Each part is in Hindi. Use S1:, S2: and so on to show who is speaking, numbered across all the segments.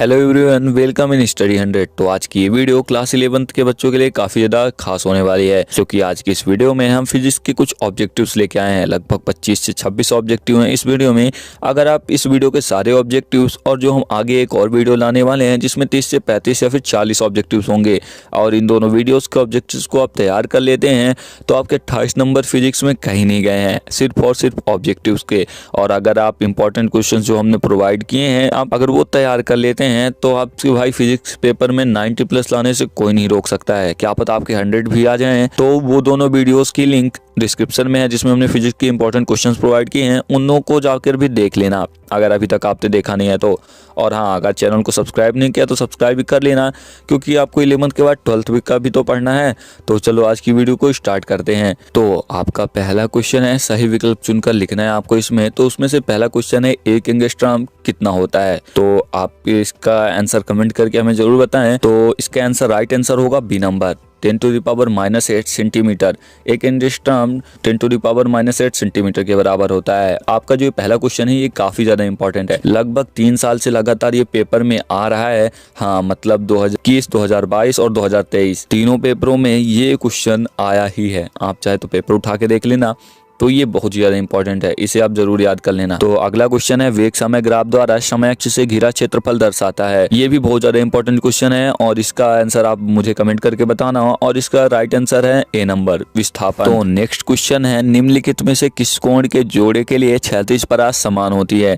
S1: Hello everyone, welcome in study 100। तो आज की ये वीडियो क्लास 11th के बच्चों के लिए काफ़ी ज़्यादा खास होने वाली है, क्योंकि आज की इस वीडियो में हम फिजिक्स के कुछ ऑब्जेक्टिव्स लेके आए हैं। लगभग 25 से 26 ऑब्जेक्टिव हैं इस वीडियो में। अगर आप इस वीडियो के सारे ऑब्जेक्टिव्स और जो हम आगे एक और वीडियो लाने वाले हैं जिसमें 30 से 35 या फिर 40 ऑब्जेक्टिव्स होंगे, और इन दोनों वीडियोज़ के ऑब्जेक्टिव्स को आप तैयार कर लेते हैं तो आपके 28 नंबर फिजिक्स में कहीं नहीं गए हैं, सिर्फ और सिर्फ ऑब्जेक्टिव्स के। और अगर आप इंपॉर्टेंट क्वेश्चन जो हमने प्रोवाइड किए हैं आप अगर वो तैयार कर लेते हैं तो आपके भाई फिजिक्स पेपर में 90 प्लस लाने से कोई नहीं रोक सकता है। क्या पता आपके 100 भी आ जाएं। तो वो दोनों वीडियोस की लिंक डिस्क्रिप्शन में है जिसमें हमने फिजिक्स के इंपॉर्टेंट क्वेश्चंस प्रोवाइड किए हैं, उन को जाकर भी देख लेना अगर अभी तक आपने देखा नहीं है तो। और हाँ, अगर चैनल को सब्सक्राइब नहीं किया तो सब्सक्राइब भी कर लेना, क्योंकि आपको 11th के बाद 12th का भी तो पढ़ना है। तो चलो आज की वीडियो को स्टार्ट करते हैं। तो आपका पहला क्वेश्चन है, सही विकल्प चुनकर लिखना है आपको इसमें। तो उसमें से पहला क्वेश्चन है, 1 एंगस्ट्रॉम कितना होता है। तो आप इसका आंसर कमेंट करके हमें जरूर बताएं। तो इसका आंसर राइट आंसर होगा B number, 10⁻⁻8 centimetre. 1 angstrom 10⁻⁸ centimetre के बराबर होता है। आपका जो पहला क्वेश्चन है ये काफी ज्यादा इंपॉर्टेंट है, लगभग 3 साल से लगातार ये पेपर में आ रहा है। हाँ, मतलब 2021, 2022 और 2023 तीनों पेपरों में ये क्वेश्चन आया ही है। आप चाहे तो पेपर उठा के देख लेना। तो ये बहुत ज्यादा इंपॉर्टेंट है, इसे आप जरूर याद कर लेना। तो अगला क्वेश्चन है, वेग समय ग्राफ द्वारा समय अक्ष से घिरा क्षेत्रफल दर्शाता है। ये भी बहुत ज्यादा इंपॉर्टेंट क्वेश्चन है और इसका आंसर आप मुझे कमेंट करके बताना। और इसका राइट आंसर है ए नंबर, विस्थापन। तो नेक्स्ट क्वेश्चन है, निम्नलिखित में से किस कोण के जोड़े के लिए क्षैतिज परास समान होती है।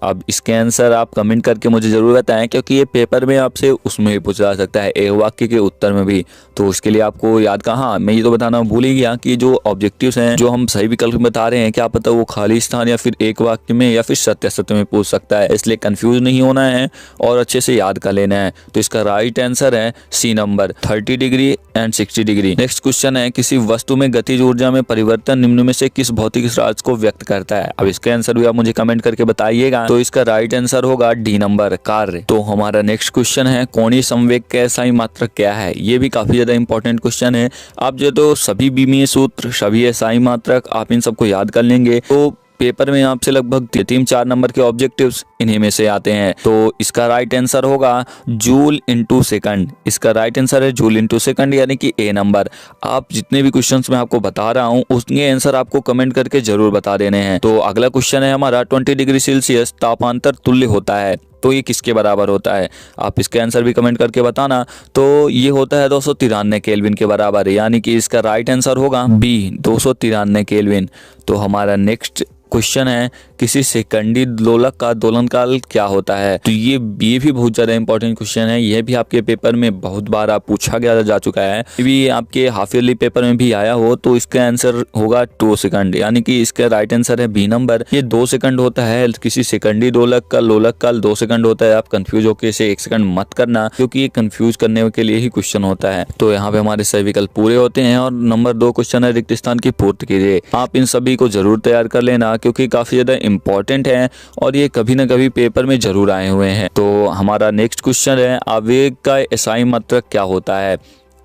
S1: अब इसके आंसर आप कमेंट करके मुझे जरूर बताएं, क्योंकि ये पेपर में आपसे उसमें भी पूछा जा सकता है, एक वाक्य के उत्तर में भी। तो उसके लिए आपको याद का, हाँ मैं ये तो बताना भूल ही गया कि जो ऑब्जेक्टिव्स हैं जो हम सही विकल्प बता रहे हैं, क्या पता वो खाली स्थान या फिर एक वाक्य में या फिर सत्य असत्य में पूछ सकता है, इसलिए कंफ्यूज नहीं होना है और अच्छे से याद कर लेना है। तो इसका राइट आंसर है C number, 30 degree and 60 degree. Next question है, किसी वस्तु में गतिज ऊर्जा में परिवर्तन निम्न में से किस भौतिक राज को व्यक्त करता है। अब इसका आंसर भी आप मुझे कमेंट करके बताइएगा। तो इसका राइट आंसर होगा डी नंबर, कार्य। तो हमारा नेक्स्ट क्वेश्चन है, कोणीय संवेग का एसआई मात्रक क्या है। ये भी काफी ज्यादा इंपॉर्टेंट क्वेश्चन है। आप जो तो सभी बीमीय सूत्र, सभी एसआई मात्रक, आप इन सबको याद कर लेंगे तो पेपर में आपसे लगभग 3-4 नंबर के ऑब्जेक्टिव्स इन्हीं में से आते हैं। तो इसका राइट आंसर होगा जूल इंटू सेकंड। इसका राइट आंसर है जूल इंटू सेकंड, यानी कि ए नंबर। आप जितने भी क्वेश्चंस मैं आपको बता रहा हूँ उसके आंसर आपको कमेंट करके जरूर बता देने हैं। तो अगला क्वेश्चन है हमारा, 20 डिग्री सेल्सियस तापांतर तुल्य होता है तो ये किसके बराबर होता है। आप इसके आंसर भी कमेंट करके बताना। तो ये होता है 293 केल्विन के बराबर, यानी कि इसका राइट आंसर होगा बी, 293 केल्विन। तो हमारा नेक्स्ट क्वेश्चन है, किसी सेकंडी दोलक का दोलनकाल क्या होता है। तो ये भी बहुत ज्यादा इंपॉर्टेंट क्वेश्चन है। ये भी आपके पेपर में बहुत बार पूछा गया जा चुका है, भी आपके हाफ ईयरली पेपर में भी आया हो। तो इसका आंसर होगा 2 सेकंड, यानी कि इसका राइट आंसर है बी नंबर। ये 2 सेकंड होता है। किसी सेकंडी दोलक का लोलक काल 2 सेकंड होता है। आप कंफ्यूज होकर इसे 1 सेकंड मत करना, क्योंकि ये कंफ्यूज करने के लिए ही क्वेश्चन होता है। तो यहाँ पे हमारे सही विकल्प पूरे होते हैं। और नंबर 2 क्वेश्चन है, रिक्त स्थान की पूर्ति कीजिए। आप इन सभी को जरूर तैयार कर लेना, क्योंकि काफी ज्यादा इंपॉर्टेंट है और ये कभी ना कभी पेपर में जरूर आए हुए हैं। तो हमारा नेक्स्ट क्वेश्चन है, आवेग का एसआई मात्रक क्या होता है।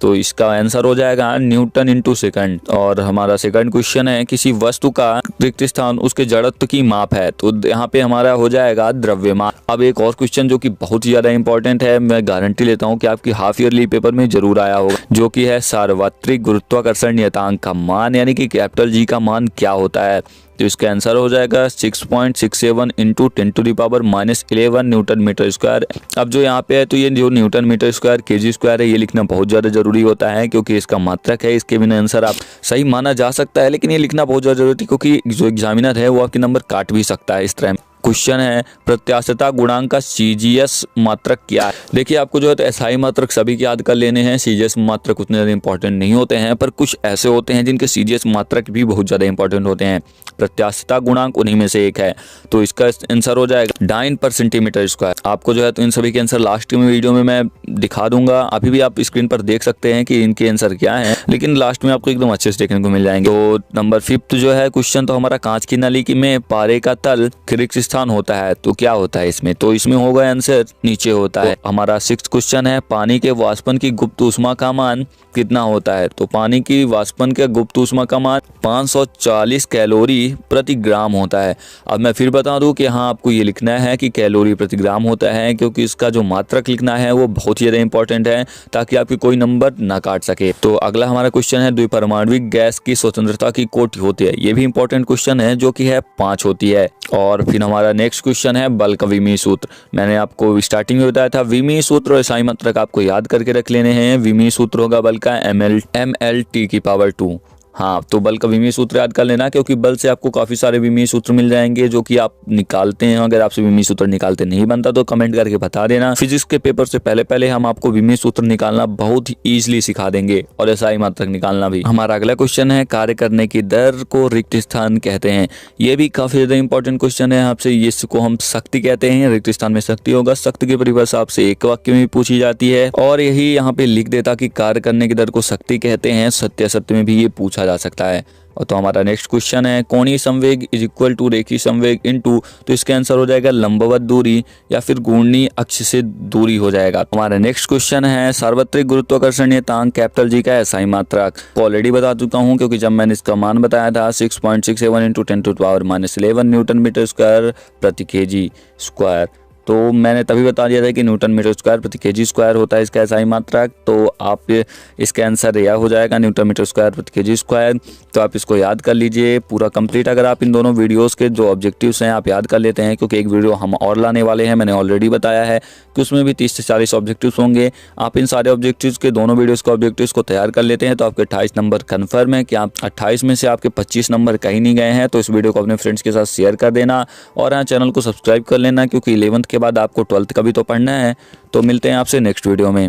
S1: तो इसका आंसर हो जाएगा न्यूटन इंटू सेकंड। और हमारा सेकंड क्वेश्चन है, किसी वस्तु का रिक्त स्थान उसके जड़त्व की माप है। तो यहाँ पे हमारा हो जाएगा द्रव्यमान। अब एक और क्वेश्चन जो कि बहुत ही ज्यादा इंपॉर्टेंट है, मैं गारंटी लेता हूँ कि आपकी हाफ ईयरली पेपर में जरूर आया होगा, जो कि है सार्वत्रिक गुरुत्वाकर्षण नियतांक का मान, यानी कि कैपिटल जी का मान क्या होता है। तो इसका आंसर हो जाएगा 6.67 इंटू 10⁻⁻11 न्यूटन मीटर स्क्वायर। अब जो यहाँ पे है, तो ये जो newton metre square kg square है, ये लिखना बहुत ज्यादा जरूरी होता है, क्योंकि इसका मात्रक है। इसके बिना आंसर आप सही माना जा सकता है, लेकिन ये लिखना बहुत ज्यादा जरूरी है, क्योंकि जो एग्जामिनर है वो आपके नंबर काट भी सकता है इस तरह। क्वेश्चन है, प्रत्यास्थता गुणांक का सीजीएस मात्रक क्या है। देखिए, आपको जो है तो एसआई मात्रक सभी के याद कर लेने हैं। सीजीएस मात्रक उतने ज्यादा इंपॉर्टेंट नहीं होते हैं, पर कुछ ऐसे होते हैं जिनके सीजीएस मात्रक भी बहुत ज्यादा इंपॉर्टेंट होते हैं। प्रत्यास्थता गुणांक उन्हीं में से एक है। तो इसका आंसर हो जाएगा 9 पर सेंटीमीटर स्क्वायर। आपको जो है तो इन सभी के आंसर लास्ट में वीडियो में मैं दिखा दूंगा। अभी भी आप स्क्रीन पर देख सकते हैं कि इनके आंसर क्या है, लेकिन लास्ट में आपको एकदम अच्छे से देखने को मिल जाएंगे। तो नंबर 5 जो है क्वेश्चन, तो हमारा कांच की नली में पारे का तल रिक्त स्थान होता है तो क्या होता है इसमें, तो इसमें होगा आंसर नीचे होता है। हमारा 6th क्वेश्चन है, पानी के वाष्पन की गुप्त ऊष्मा का मान कितना होता है, तो पानी की वाष्पन के गुप्त ऊष्मा का मान 540 कैलोरी प्रति ग्राम होता है। अब मैं फिर बता दूं कि हाँ आपको ये लिखना है कि कैलोरी प्रति ग्राम होता है, क्योंकि इसका जो मात्रक लिखना है वो बहुत ही ज़्यादा इंपॉर्टेंट है ताकि आपकी कोई नंबर ना काट सके। तो अगला हमारा क्वेश्चन है, द्विपरमाणविक गैस की स्वतंत्रता की कोटि होती है, ये भी इंपॉर्टेंट क्वेश्चन है जो कि है 5 होती है। और फिर हमारा नेक्स्ट क्वेश्चन है, बल का विमीय सूत्र। मैंने आपको स्टार्टिंग में बताया था विमीय सूत्र और इकाई मात्रक आपको याद करके रख लेने हैं। विमीय सूत्र होगा बल का mLT की पावर 2। हाँ, तो बल का विमीय सूत्र याद कर लेना, क्योंकि बल से आपको काफ़ी सारे विमीय सूत्र मिल जाएंगे जो कि आप निकालते हैं। अगर आपसे विमीय सूत्र निकालते नहीं बनता तो कमेंट करके बता देना। फिजिक्स के पेपर से पहले पहले हम आपको विमीय सूत्र निकालना बहुत ही ईजिली सिखा देंगे और एसआई मात्रक निकालना भी। हमारा अगला क्वेश्चन है, कार्य करने की दर को रिक्त स्थान कहते हैं। ये भी काफ़ी ज़्यादा इंपॉर्टेंट क्वेश्चन है आपसे। इसको हम शक्ति कहते हैं, रिक्त स्थान में शक्ति होगा। शक्ति की परिभाषा आपसे एक वाक्य में पूछी जाती है और यही यहाँ पे लिख देता कि कार्य करने की दर को शक्ति कहते हैं। सत्यासत्य में भी ये पूछा जा सकता है। और तो हमारा नेक्स्ट क्वेश्चन है, कोणीय संवेग इज इक्वल टू रेखीय संवेग इनटू, तो इसका आंसर हो जाएगा लंबवत दूरी या फिर घूर्णी अक्ष से दूरी हो जाएगा। हमारा नेक्स्ट क्वेश्चन है, सार्वत्रिक गुरुत्वाकर्षण नियतांक कैपिटल जी का एसआई मात्रक। ऑलरेडी बता चुका हूं, क्योंकि जब मैंने इसका मान बताया था 6.67 × 10⁻11 न्यूटन मीटर स्क्वायर प्रति केजी स्क्वायर, तो मैंने तभी बता दिया था कि न्यूटन मीटर स्क्वायर प्रति केजी स्क्वायर होता है इसका एसआई मात्रक। तो आप इसका आंसर यह हो जाएगा न्यूटन मीटर स्क्वायर प्रति केजी स्क्वायर। तो आप इसको याद कर लीजिए पूरा कंप्लीट। अगर आप इन दोनों वीडियोस के जो ऑब्जेक्टिव्स हैं आप याद कर लेते हैं, क्योंकि एक वीडियो हम और लाने वाले हैं, मैंने ऑलरेडी बताया है कि उसमें भी 30 से 40 ऑब्जेक्टिव्स होंगे। आप इन सारे ऑब्जेक्टिव्स के दोनों वीडियोस के ऑब्जेक्टिव्स को तैयार कर लेते हैं तो आपके 28 नंबर कन्फर्म है कि आप 28 में से आपके 25 नंबर कहीं नहीं गए हैं। तो इस वीडियो को अपने फ्रेंड्स के साथ शेयर कर देना और हाँ, चैनल को सब्सक्राइब कर लेना, क्योंकि 11th के बाद आपको 12th का भी तो पढ़ना है। तो मिलते हैं आपसे नेक्स्ट वीडियो में।